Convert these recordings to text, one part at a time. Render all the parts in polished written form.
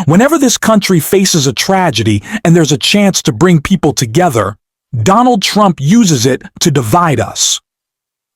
Whenever this country faces a tragedy and there's a chance to bring people together, Donald Trump uses it to divide us.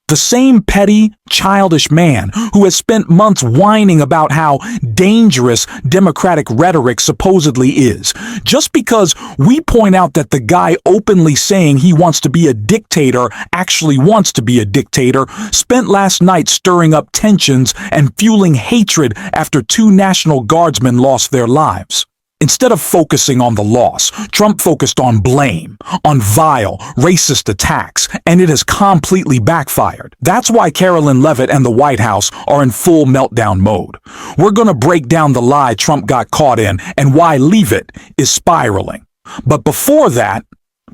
The same petty, childish man who has spent months whining about how dangerous Democratic rhetoric supposedly is, just because we point out that the guy openly saying he wants to be a dictator actually wants to be a dictator, spent last night stirring up tensions and fueling hatred after 2 National Guardsmen lost their lives. Instead of focusing on the loss, Trump focused on blame, on vile, racist attacks, and it has completely backfired. That's why Carolyn Leavitt and the White House are in full meltdown mode. We're going to break down the lie Trump got caught in and why Leavitt is spiraling. But before that,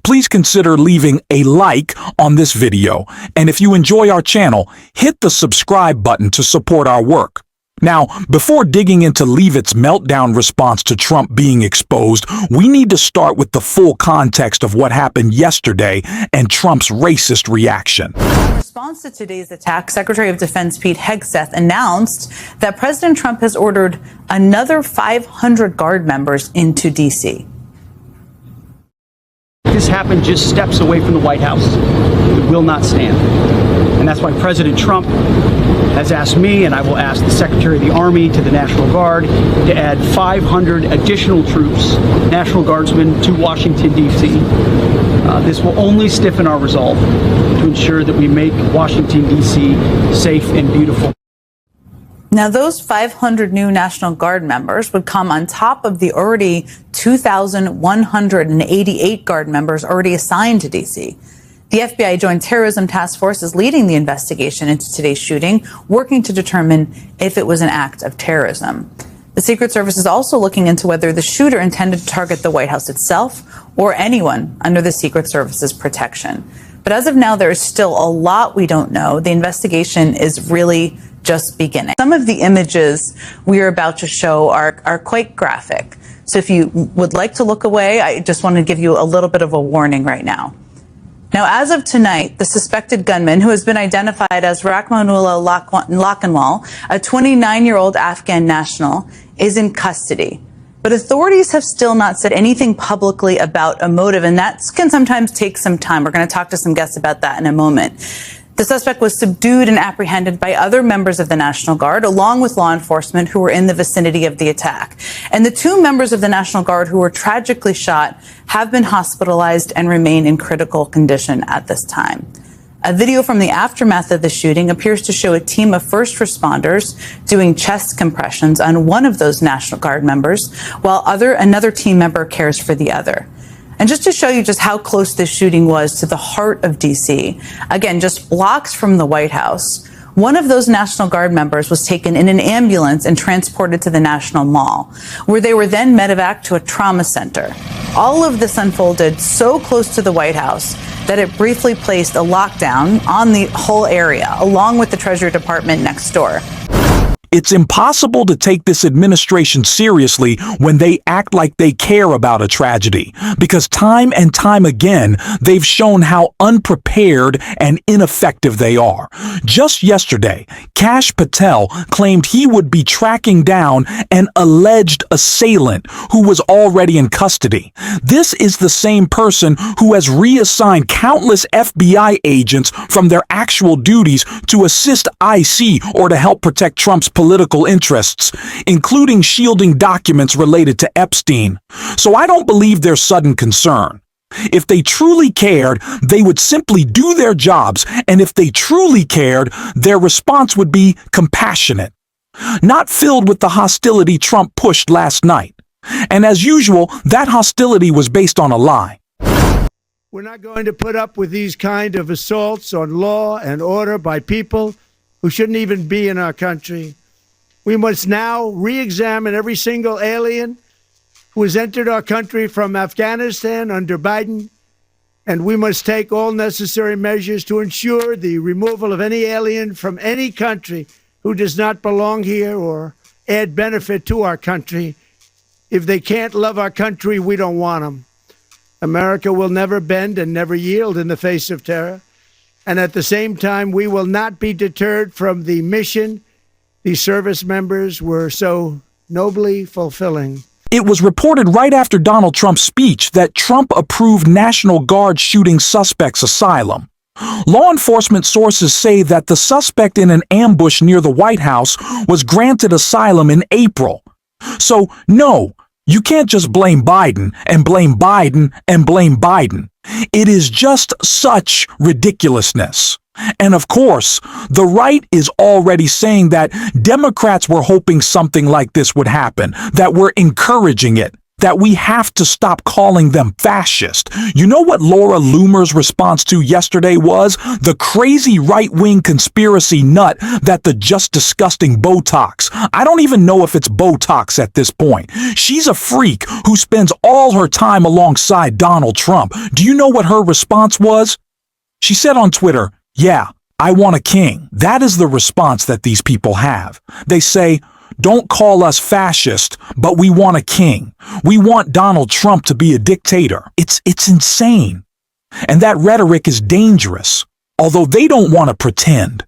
please consider leaving a like on this video, and if you enjoy our channel, hit the subscribe button to support our work. Now, before digging into Leavitt's meltdown response to Trump being exposed, we need to start with the full context of what happened yesterday and Trump's racist reaction. In response to today's attack, Secretary of Defense Pete Hegseth announced that President Trump has ordered another 500 Guard members into D.C. This happened just steps away from the White House. It will not stand. And that's why President Trump has asked me, and I will ask the Secretary of the Army, to the National Guard, to add 500 additional troops, National Guardsmen, to Washington, D.C. This will only stiffen our resolve to ensure that we make Washington, D.C. safe and beautiful. Now, those 500 new National Guard members would come on top of the already 2,188 Guard members already assigned to D.C. The FBI Joint Terrorism Task Force is leading the investigation into today's shooting, working to determine if it was an act of terrorism. The Secret Service is also looking into whether the shooter intended to target the White House itself or anyone under the Secret Service's protection. But as of now, there is still a lot we don't know. The investigation is really just beginning. Some of the images we are about to show are quite graphic. So if you would like to look away, I just want to give you a little bit of a warning right now. Now, as of tonight, the suspected gunman, who has been identified as Rahmanullah Lakhanwal, a 29-year-old Afghan national, is in custody. But authorities have still not said anything publicly about a motive, and that can sometimes take some time. We're going to talk to some guests about that in a moment. The suspect was subdued and apprehended by other members of the National Guard, along with law enforcement who were in the vicinity of the attack. And the 2 members of the National Guard who were tragically shot have been hospitalized and remain in critical condition at this time. A video from the aftermath of the shooting appears to show a team of first responders doing chest compressions on one of those National Guard members, while another team member cares for the other. And just to show you just how close this shooting was to the heart of D.C., again, just blocks from the White House, one of those National Guard members was taken in an ambulance and transported to the National Mall, where they were then medevaced to a trauma center. All of this unfolded so close to the White House that it briefly placed a lockdown on the whole area, along with the Treasury Department next door. It's impossible to take this administration seriously when they act like they care about a tragedy, because time and time again, they've shown how unprepared and ineffective they are. Just yesterday, Kash Patel claimed he would be tracking down an alleged assailant who was already in custody. This is the same person who has reassigned countless FBI agents from their actual duties to assist IC or to help protect Trump's political interests, including shielding documents related to Epstein. So I don't believe their sudden concern. If they truly cared, they would simply do their jobs, and if they truly cared, their response would be compassionate, not filled with the hostility Trump pushed last night. And as usual, that hostility was based on a lie. We're not going to put up with these kind of assaults on law and order by people who shouldn't even be in our country. We must now re-examine every single alien who has entered our country from Afghanistan under Biden, and we must take all necessary measures to ensure the removal of any alien from any country who does not belong here or add benefit to our country. If they can't love our country, we don't want them. America will never bend and never yield in the face of terror. And at the same time, we will not be deterred from the mission these service members were so nobly fulfilling. It was reported right after Donald Trump's speech that Trump approved National Guard shooting suspects asylum. Law enforcement sources say that the suspect in an ambush near the White House was granted asylum in April. So, no, you can't just blame Biden and blame Biden and blame Biden. It is just such ridiculousness. And of course, the right is already saying that Democrats were hoping something like this would happen, that we're encouraging it, that we have to stop calling them fascist. You know what Laura Loomer's response to yesterday was? The crazy right-wing conspiracy nut that the just disgusting Botox. I don't even know if it's Botox at this point. She's a freak who spends all her time alongside Donald Trump. Do you know what her response was? She said on Twitter, "Yeah, I want a king." That is the response that these people have. They say, "Don't call us fascist, but we want a king. We want Donald Trump to be a dictator." It's insane. And that rhetoric is dangerous, although they don't want to pretend.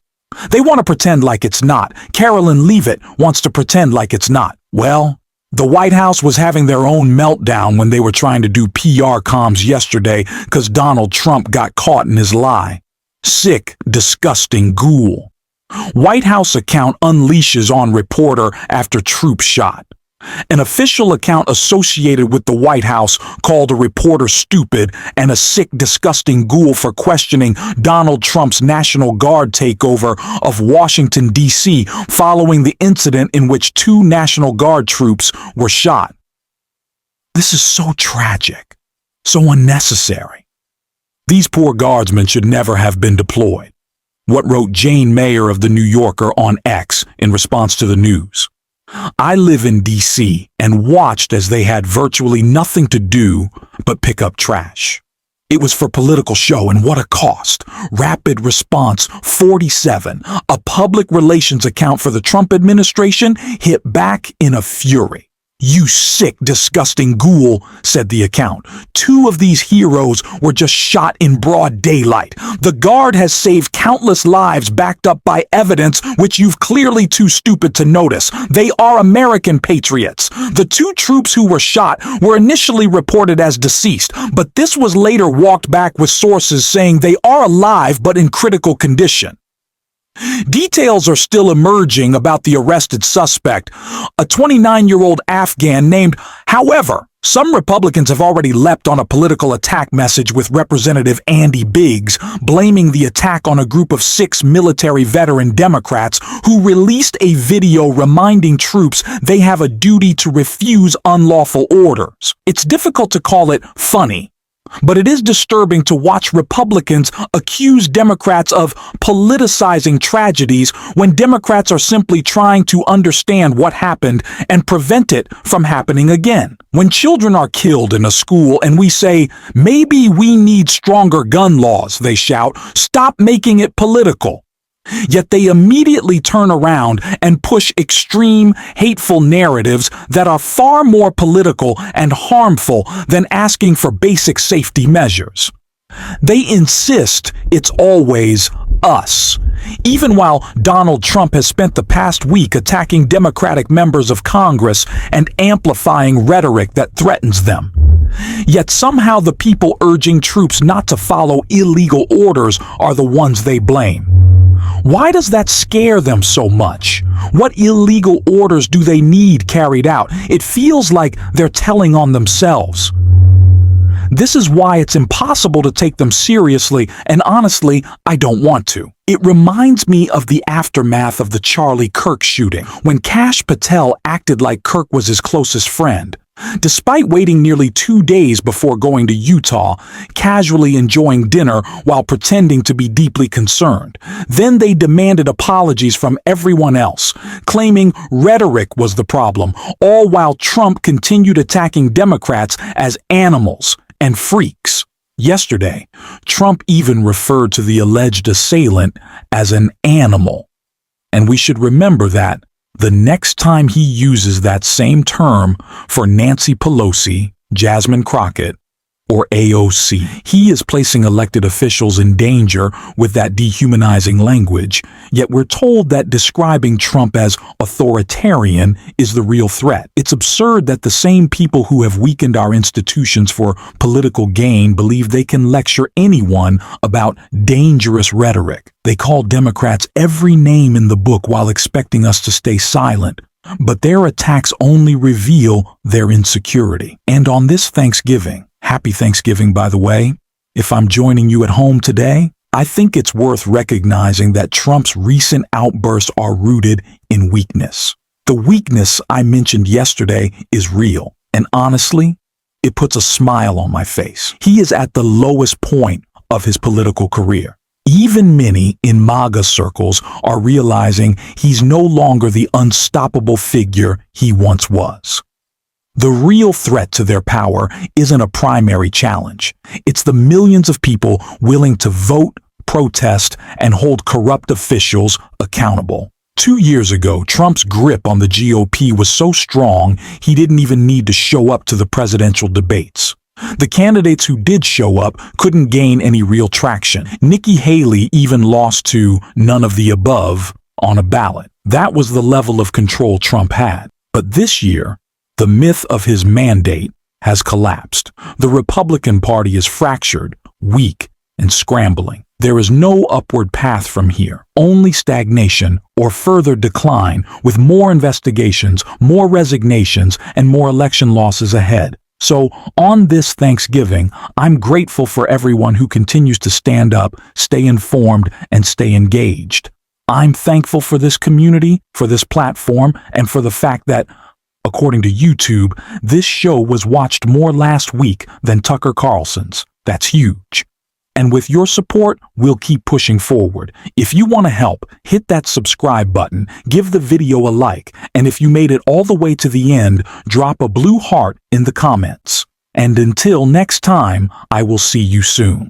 They want to pretend like it's not. Carolyn Leavitt wants to pretend like it's not. Well, the White House was having their own meltdown when they were trying to do PR comms yesterday because Donald Trump got caught in his lie. Sick, disgusting ghoul. White House account unleashes on reporter after troop shot. An official account associated with the White House called a reporter stupid and a sick, disgusting ghoul for questioning Donald Trump's National Guard takeover of Washington, D.C. following the incident in which 2 National Guard troops were shot. This is so tragic, so unnecessary. These poor guardsmen should never have been deployed. What wrote Jane Mayer of The New Yorker on X in response to the news. I live in D.C. and watched as they had virtually nothing to do but pick up trash. It was for political show, and what a cost. Rapid Response 47, a public relations account for the Trump administration, hit back in a fury. "You sick, disgusting ghoul," said the account. 2 of these heroes were just shot in broad daylight. The Guard has saved countless lives backed up by evidence which you've clearly too stupid to notice. They are American patriots. The 2 troops who were shot were initially reported as deceased, but this was later walked back with sources saying they are alive but in critical condition. Details are still emerging about the arrested suspect, a 29-year-old Afghan named. However, some Republicans have already leapt on a political attack message with Representative Andy Biggs, blaming the attack on a group of 6 military veteran Democrats who released a video reminding troops they have a duty to refuse unlawful orders. It's difficult to call it funny, but it is disturbing to watch Republicans accuse Democrats of politicizing tragedies when Democrats are simply trying to understand what happened and prevent it from happening again. When children are killed in a school and we say, "Maybe we need stronger gun laws," they shout, "Stop making it political." Yet they immediately turn around and push extreme, hateful narratives that are far more political and harmful than asking for basic safety measures. They insist it's always us, even while Donald Trump has spent the past week attacking Democratic members of Congress and amplifying rhetoric that threatens them. Yet somehow the people urging troops not to follow illegal orders are the ones they blame. Why does that scare them so much? What illegal orders do they need carried out? It feels like they're telling on themselves. This is why it's impossible to take them seriously, and honestly, I don't want to. It reminds me of the aftermath of the Charlie Kirk shooting, when Kash Patel acted like Kirk was his closest friend. Despite waiting nearly 2 days before going to Utah, casually enjoying dinner while pretending to be deeply concerned, then they demanded apologies from everyone else, claiming rhetoric was the problem, all while Trump continued attacking Democrats as animals and freaks. Yesterday, Trump even referred to the alleged assailant as an animal. And we should remember that the next time he uses that same term for Nancy Pelosi, Jasmine Crockett, or AOC. He is placing elected officials in danger with that dehumanizing language, yet we're told that describing Trump as authoritarian is the real threat. It's absurd that the same people who have weakened our institutions for political gain believe they can lecture anyone about dangerous rhetoric. They call Democrats every name in the book while expecting us to stay silent. But their attacks only reveal their insecurity. And on this Thanksgiving, happy Thanksgiving, by the way, if I'm joining you at home today, I think it's worth recognizing that Trump's recent outbursts are rooted in weakness. The weakness I mentioned yesterday is real, and honestly, it puts a smile on my face. He is at the lowest point of his political career. Even many in MAGA circles are realizing he's no longer the unstoppable figure he once was. The real threat to their power isn't a primary challenge. It's the millions of people willing to vote, protest, and hold corrupt officials accountable. 2 years ago, Trump's grip on the GOP was so strong he didn't even need to show up to the presidential debates. The candidates who did show up couldn't gain any real traction. Nikki Haley even lost to none of the above on a ballot. That was the level of control Trump had. But this year, the myth of his mandate has collapsed. The Republican Party is fractured, weak, and scrambling. There is no upward path from here, only stagnation or further decline, with more investigations, more resignations, and more election losses ahead. So, on this Thanksgiving, I'm grateful for everyone who continues to stand up, stay informed, and stay engaged. I'm thankful for this community, for this platform, and for the fact that, according to YouTube, this show was watched more last week than Tucker Carlson's. That's huge. And with your support, we'll keep pushing forward. If you want to help, hit that subscribe button, give the video a like, and if you made it all the way to the end, drop a blue heart in the comments. And until next time, I will see you soon.